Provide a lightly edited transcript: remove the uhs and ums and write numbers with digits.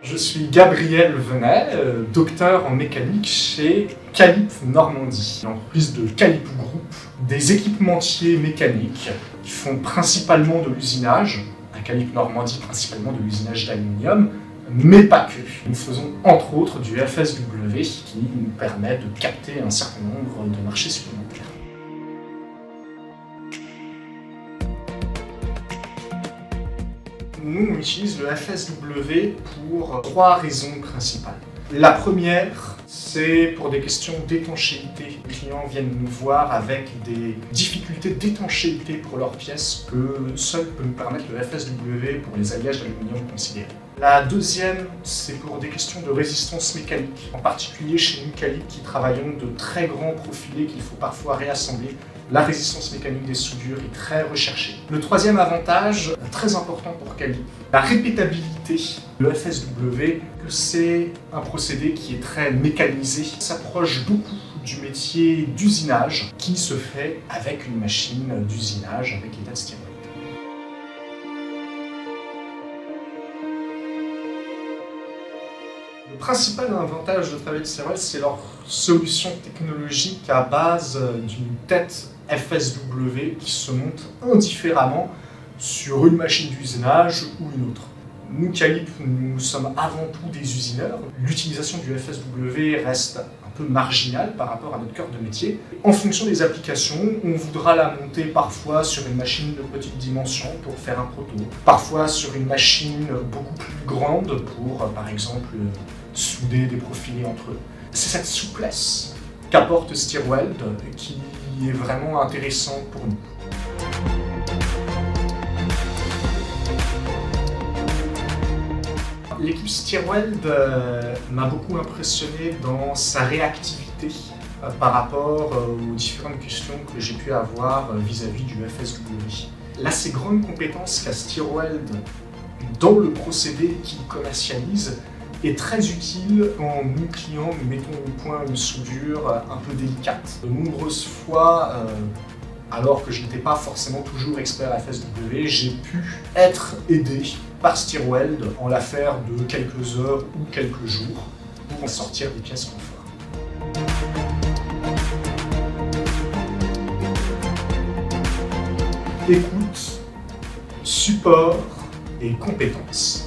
Je suis Gabriel Venet, docteur en mécanique chez Calip Normandie, l'entreprise de Calip Group, des équipementiers mécaniques qui font principalement de l'usinage, à Calip Normandie principalement de l'usinage d'aluminium, mais pas que. Nous faisons entre autres du FSW qui nous permet de capter un certain nombre de marchés supplémentaires. Nous, on utilise le FSW pour 3 raisons principales. La première, c'est pour des questions d'étanchéité. Les clients viennent nous voir avec des difficultés d'étanchéité pour leurs pièces que seul peut nous permettre le FSW pour les alliages d'aluminium considérés. La deuxième, c'est pour des questions de résistance mécanique. En particulier chez nous, Calip, qui travaillons de très grands profilés qu'il faut parfois réassembler. La résistance mécanique des soudures est très recherchée. Le troisième avantage, très important pour Calip, la répétabilité. Le FSW, c'est un procédé qui est très mécanisé, s'approche beaucoup du métier d'usinage qui se fait avec une machine d'usinage avec l'état de stéroïde. Le principal avantage de travailler de Stirwell, c'est leur solution technologique à base d'une tête FSW qui se monte indifféremment sur une machine d'usinage ou une autre. Nous, Calip, nous sommes avant tout des usineurs. L'utilisation du FSW reste un peu marginale par rapport à notre cœur de métier. En fonction des applications, on voudra la monter parfois sur une machine de petite dimension pour faire un proto, parfois sur une machine beaucoup plus grande pour, par exemple, souder des profilés entre eux. C'est cette souplesse qu'apporte Stirwell qui est vraiment intéressante pour nous. L'équipe Stirwell m'a beaucoup impressionné dans sa réactivité par rapport aux différentes questions que j'ai pu avoir vis-à-vis du FSW. Là, ces grandes compétences qu'a Stirwell dans le procédé qu'il commercialise est très utile quand nous, clients, nous mettons au point une soudure un peu délicate. De nombreuses fois, alors que je n'étais pas forcément toujours expert FSW, j'ai pu être aidé par Stirwell en l'affaire de quelques heures ou quelques jours pour en sortir des pièces confort. Écoute, support et compétences.